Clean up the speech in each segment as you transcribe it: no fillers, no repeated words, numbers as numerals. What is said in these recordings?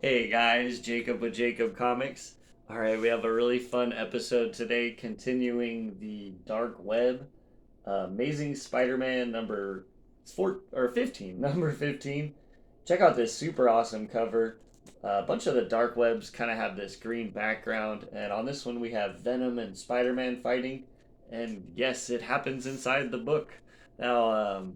Hey guys, Jacob with Jacob Comics. Alright, we have a really fun episode today continuing the Dark Web. Amazing Spider-Man number 15. Number 15. Check out this super awesome cover. A bunch of the Dark Webs kind of have this green background, and on this one we have Venom and Spider-Man fighting. And yes, it happens inside the book. Now,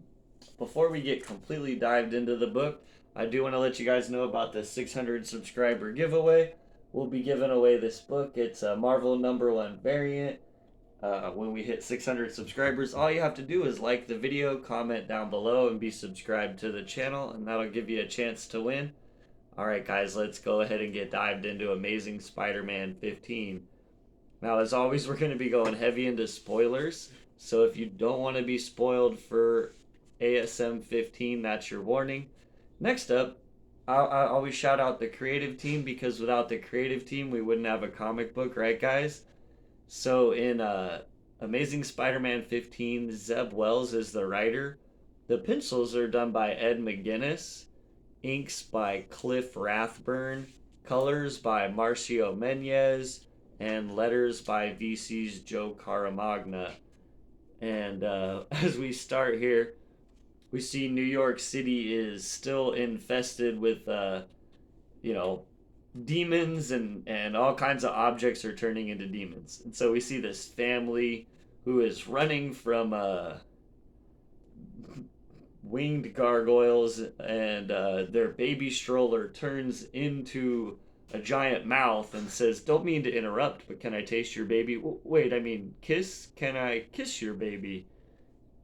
before we get completely dived into the book, I do want to let you guys know about the 600 subscriber giveaway. We'll be giving away this book. It's a Marvel #1 variant. When we hit 600 subscribers, all you have to do is like the video, comment down below, and be subscribed to the channel, and that'll give you a chance to win. Alright, guys, let's go ahead and get dived into Amazing Spider Man 15. Now, as always, we're going to be going heavy into spoilers, so if you don't want to be spoiled for ASM 15, that's your warning. Next up, I always shout out the creative team because without the creative team, we wouldn't have a comic book, right, guys? So in Amazing Spider-Man 15, Zeb Wells is the writer. The pencils are done by Ed McGuinness, inks by Cliff Rathburn, colors by Marcio Menez, and letters by VC's Joe Caramagna. And as we start here, we see New York City is still infested with, you know, demons and all kinds of objects are turning into demons. And so we see this family who is running from winged gargoyles, and their baby stroller turns into a giant mouth and says, "Don't mean to interrupt, but can I taste your baby?" Wait, I mean, kiss? Can I kiss your baby?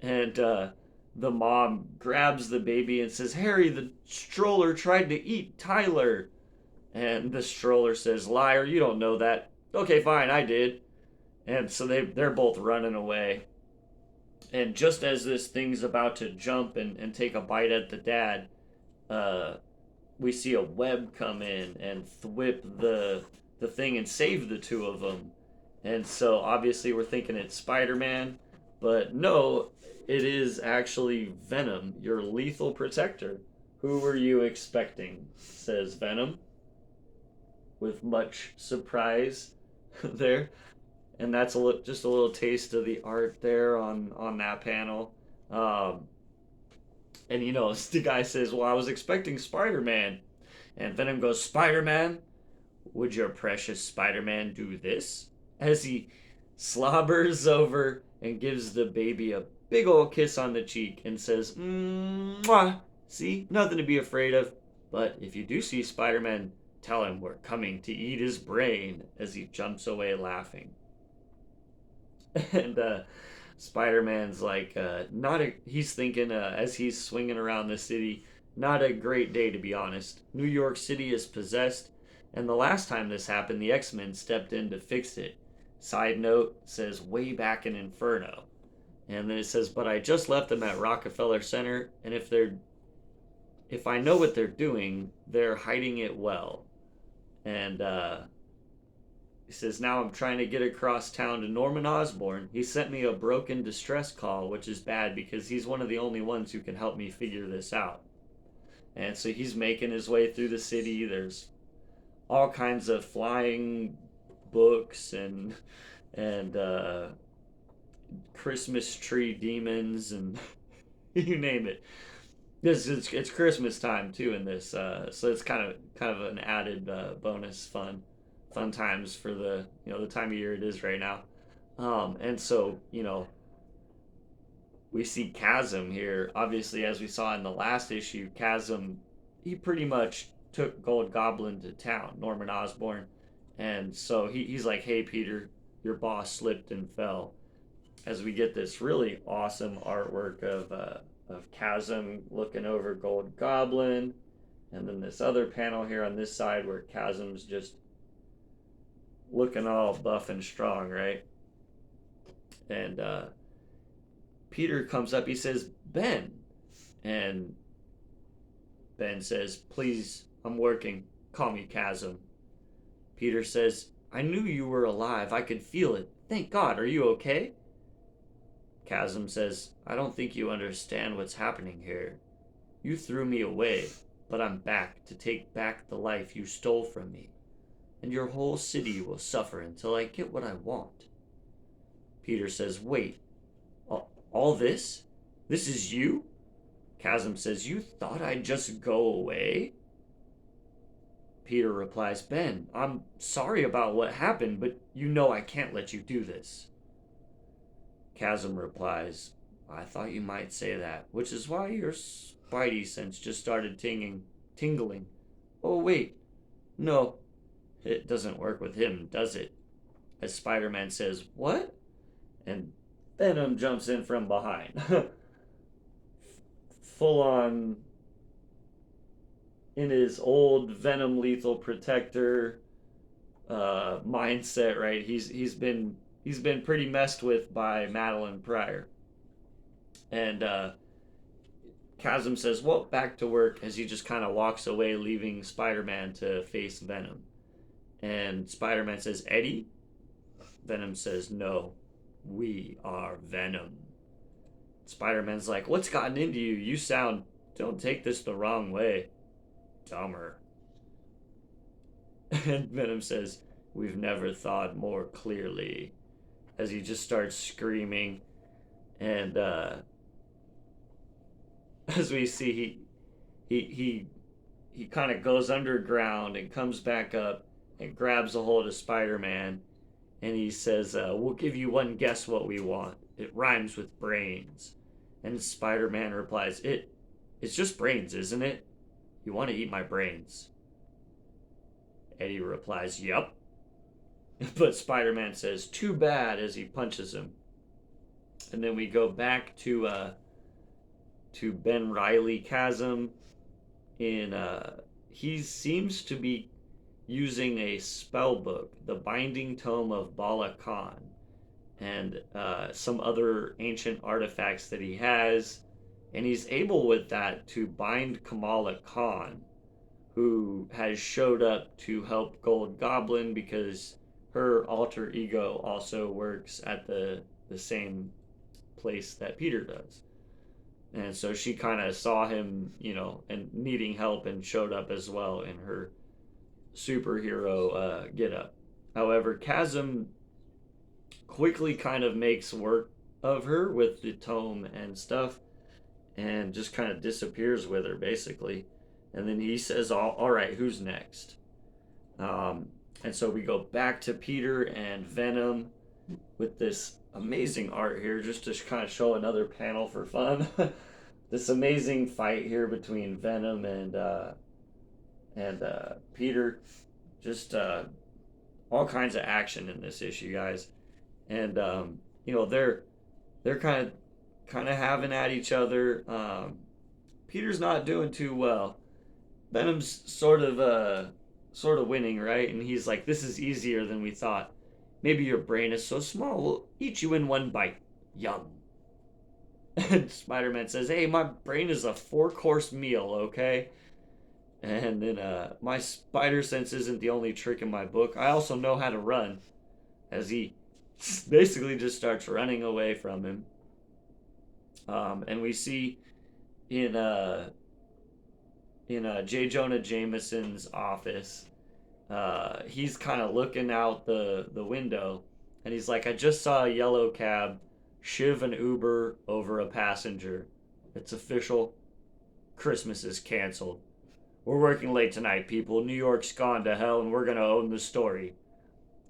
And the mom grabs the baby and says, "Harry, the stroller tried to eat Tyler." And the stroller says, "Liar, you don't know that." "Okay, fine, I did." And so they're both running away. And just as this thing's about to jump and take a bite at the dad, uh, we see a web come in and thwip the thing and save the two of them. And so obviously we're thinking it's Spider-Man, but no, it is actually Venom, your lethal protector. "Who were you expecting?" says Venom, with much surprise there. And that's just a little taste of the art there on that panel. And the guy says, "Well, I was expecting Spider-Man." And Venom goes, "Spider-Man? Would your precious Spider-Man do this?" As he slobbers over and gives the baby a big old kiss on the cheek and says, "Mwah! See, nothing to be afraid of. But if you do see Spider-Man, tell him we're coming to eat his brain," as he jumps away laughing. And Spider-Man's like, he's thinking as he's swinging around the city, not a great day to be honest. New York City is possessed, and the last time this happened, the X-Men stepped in to fix it. Side note says way back in Inferno. And then it says, "But I just left them at Rockefeller Center, and if I know what they're doing, they're hiding it well." And he says, "Now I'm trying to get across town to Norman Osborn. He sent me a broken distress call, which is bad because he's one of the only ones who can help me figure this out." And so he's making his way through the city. There's all kinds of flying books and Christmas tree demons and you name it. It's Christmas time too in this, so it's kind of an added bonus fun times for the time of year it is right now. And so we see Chasm here. Obviously, as we saw in the last issue, Chasm, he pretty much took Gold Goblin to town, Norman Osborn, and so he's like, "Hey Peter, your boss slipped and fell." As we get this really awesome artwork of Chasm looking over Gold Goblin, and then this other panel here on this side where Chasm's just looking all buff and strong, right? And Peter comes up, he says, "Ben," and Ben says, "Please, I'm working, call me Chasm." Peter says, "I knew you were alive, I could feel it, thank God, are you okay?" Chasm says, "I don't think you understand what's happening here. You threw me away. but I'm back to take back the life you stole from me, and your whole city will suffer until I get what I want. Peter says, wait, all this? This is you? Chasm says, you thought I'd just go away? Peter replies, Ben, I'm sorry about what happened, but you know I can't let you do this. Chasm replies, I thought you might say that, which is why your Spidey sense just started tingling. Oh, wait, no, it doesn't work with him, does it? As Spider-Man says, what? And Venom jumps in from behind. Full on in his old Venom lethal protector mindset, right? He's been pretty messed with by Madeline Pryor. And Chasm says, well, back to work, as he just kind of walks away, leaving Spider-Man to face Venom. And Spider-Man says, Eddie? Venom says, no, we are Venom. Spider-Man's like, what's gotten into you? You sound, don't take this the wrong way, dumber. And Venom says, we've never thought more clearly, as he just starts screaming. And as we see, he kind of goes underground and comes back up and grabs a hold of Spider-Man, and he says, we'll give you one guess what we want. It rhymes with brains. And Spider-Man replies, it's just brains, isn't it? You want to eat my brains. Eddie replies, yup. But Spider-Man says, too bad, as he punches him. And then we go back to Ben Reilly Chasm. He seems to be using a spell book, the Binding Tome of Bala Khan, and some other ancient artifacts that he has, and he's able with that to bind Kamala Khan, who has showed up to help Gold Goblin because her alter ego also works at the same place that Peter does. And so she kind of saw him, and needing help, and showed up as well in her superhero get up. However, Chasm quickly kind of makes work of her with the tome and stuff, and just kind of disappears with her, basically. And then he says, all right, who's next? And so we go back to Peter and Venom with this amazing art here, just to kind of show another panel for fun. This amazing fight here between Venom and Peter. Just all kinds of action in this issue, guys. And they're kind of having at each other. Peter's not doing too well. Venom's sort of winning, right? And he's like, this is easier than we thought. Maybe your brain is so small, we'll eat you in one bite. Yum. And Spider-Man says, hey, my brain is a 4-course meal, okay? And then my spider sense isn't the only trick in my book. I also know how to run. As he basically just starts running away from him. And we see in J. Jonah Jameson's office, he's kind of looking out the window, and he's like, I just saw a yellow cab shiv an Uber over a passenger. It's official. Christmas is canceled. We're working late tonight, people. New York's gone to hell, and we're gonna own the story.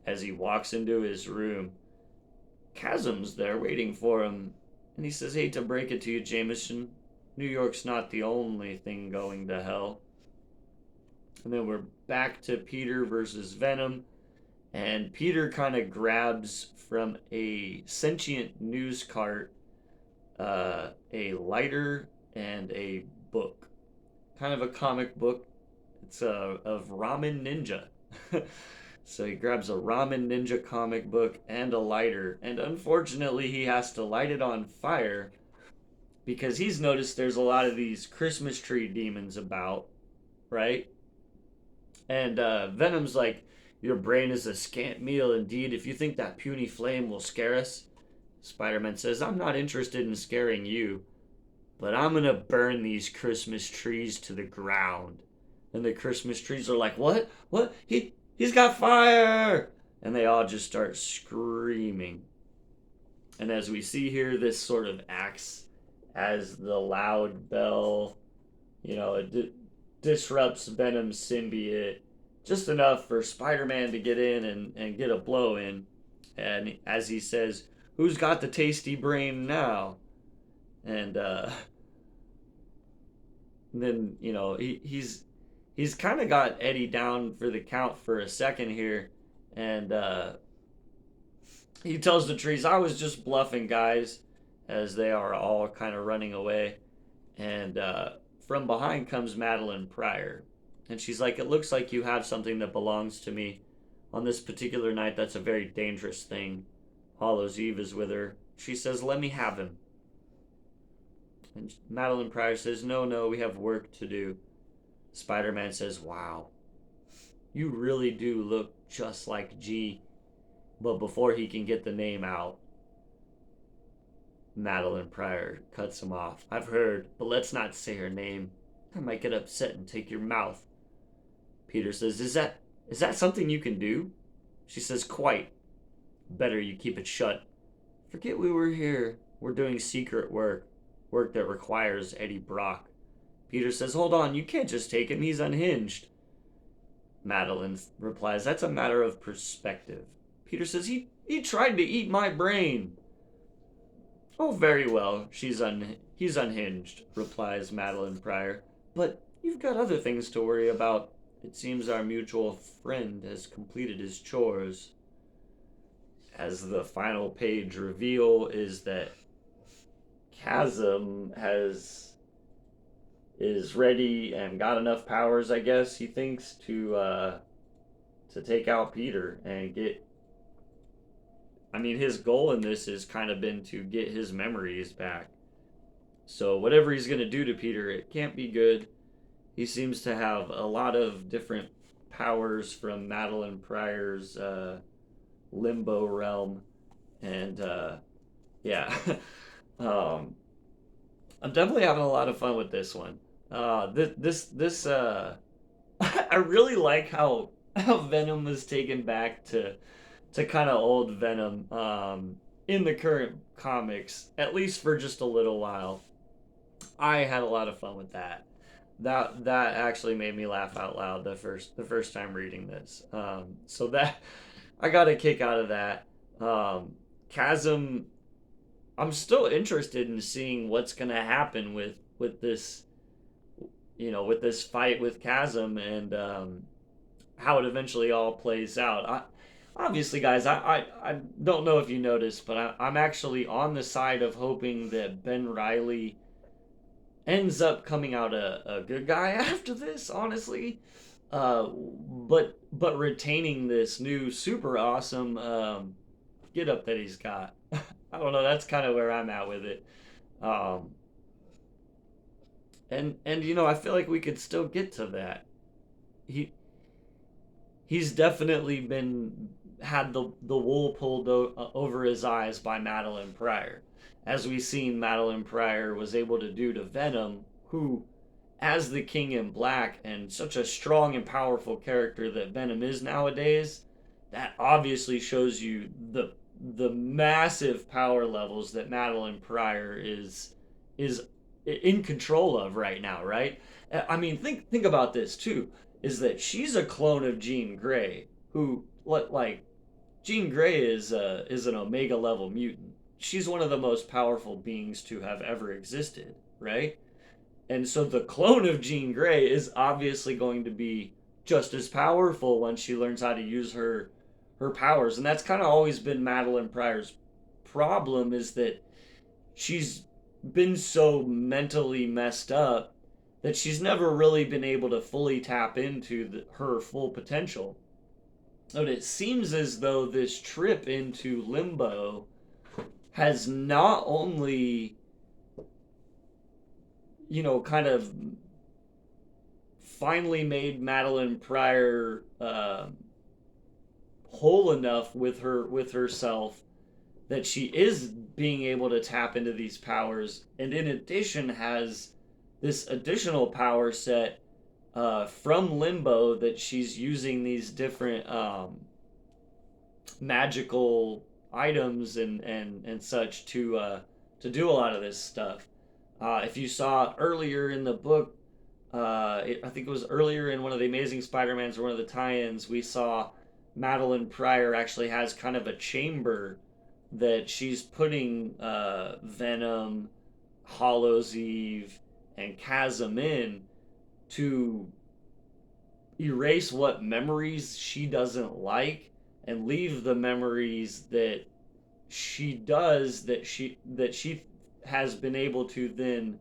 As he walks into his room, Chasm's there waiting for him, and he says, hate to break it to you, Jameson, New York's not the only thing going to hell. And then we're back to Peter versus Venom, and Peter kind of grabs from a sentient news cart a lighter and a book, kind of a comic book. It's of Ramen Ninja. So he grabs a Ramen Ninja comic book and a lighter, and unfortunately he has to light it on fire because he's noticed there's a lot of these Christmas tree demons about, right? And Venom's like, your brain is a scant meal indeed. If you think that puny flame will scare us, Spider-Man says, I'm not interested in scaring you. but I'm gonna burn these Christmas trees to the ground. And the Christmas trees are like, what? What? He's got fire! And they all just start screaming. And as we see here, this sort of acts as the loud bell. It disrupts Venom's symbiote just enough for Spider-Man to get in and get a blow in. And as he says, who's got the tasty brain now? And then he's kind of got Eddie down for the count for a second here, and he tells the trees, "I was just bluffing, guys," as they are all kind of running away. And from behind comes Madeline Pryor, and she's like, "It looks like you have something that belongs to me. On this particular night, that's a very dangerous thing. Hallows Eve is with her." She says, "Let me have him." And Madeline Pryor says, "No, no, we have work to do." Spider-Man says, "Wow, you really do look just like G." But before he can get the name out, Madeline Pryor cuts him off. "I've heard, but let's not say her name. I might get upset and take your mouth." Peter says, Is that something you can do?" She says, "Quite. Better you keep it shut. Forget we were here. We're doing secret work. Work that requires Eddie Brock." Peter says, "Hold on, you can't just take him. He's unhinged." Madeline replies, "That's a matter of perspective." Peter says, He tried to eat my brain." "Oh, very well. He's unhinged," replies Madeline Pryor. "But you've got other things to worry about. It seems our mutual friend has completed his chores." As the final page reveal is that Chasm is ready and got enough powers, I guess he thinks, to take out Peter and get. I mean, his goal in this has kind of been to get his memories back. So whatever he's gonna do to Peter, it can't be good. He seems to have a lot of different powers from Madeline Pryor's limbo realm, and yeah. um, I'm definitely having a lot of fun with this one. This I really like how Venom was taken back to kind of old Venom in the current comics, at least for just a little while. I had a lot of fun with that. That actually made me laugh out loud the first time reading this. So that I got a kick out of that. Chasm, I'm still interested in seeing what's gonna happen with this, with this fight with Chasm, and how it eventually all plays out. Obviously, guys, I don't know if you noticed, but I'm actually on the side of hoping that Ben Riley ends up coming out a good guy after this, honestly. But retaining this new super awesome get up that he's got. I don't know. That's kind of where I'm at with it. Um, and I feel like we could still get to that. He he's definitely been had the wool pulled over his eyes by Madeline Pryor, as we've seen Madeline Pryor was able to do to Venom, who, as the King in Black and such a strong and powerful character that Venom is nowadays, that obviously shows you the massive power levels that Madeline Pryor is in control of right now, right? I mean, think about this too. Is that she's a clone of Jean Grey, who like Jean Grey is an Omega level mutant. She's one of the most powerful beings to have ever existed, right? And so the clone of Jean Grey is obviously going to be just as powerful once she learns how to use her powers. And that's kind of always been Madeline Pryor's problem, is that she's been so mentally messed up that she's never really been able to fully tap into her full potential. But it seems as though this trip into limbo has not only, kind of finally made Madeline Pryor whole enough with herself that she is being able to tap into these powers, and in addition has this additional power set from Limbo that she's using these different magical items and such to do a lot of this stuff. If you saw earlier in the book, I think it was earlier in one of the Amazing Spider-Mans or one of the tie-ins, we saw Madeline Pryor actually has kind of a chamber that she's putting Venom, Hollow's Eve, and Chasm in to erase what memories she doesn't like and leave the memories that she has been able to then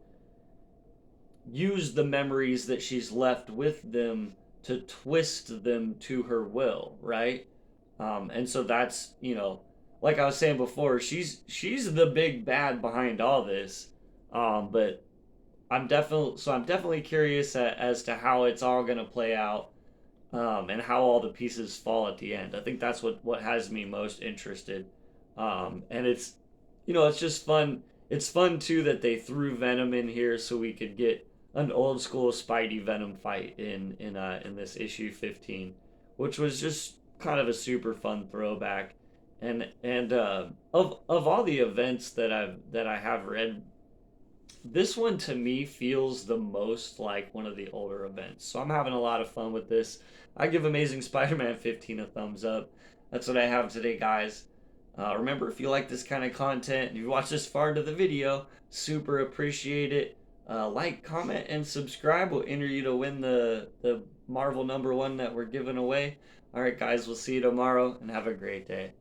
use the memories that she's left with them to twist them to her will, right? And so that's, like I was saying before, she's the big bad behind all this. But I'm definitely curious as to how it's all gonna play out, and how all the pieces fall at the end. I think that's what has me most interested. And it's just fun. It's fun too that they threw Venom in here so we could get an old school Spidey Venom fight in this issue 15, which was just kind of a super fun throwback. And of all the events that I have read, this one to me feels the most like one of the older events. So I'm having a lot of fun with this. I give Amazing Spider-Man 15 a thumbs up. That's what I have today, guys. Remember, if you like this kind of content and you watch this far into the video, super appreciate it. Like, comment, and subscribe will enter you to win the Marvel #1 that we're giving away. All right, guys, we'll see you tomorrow, and have a great day.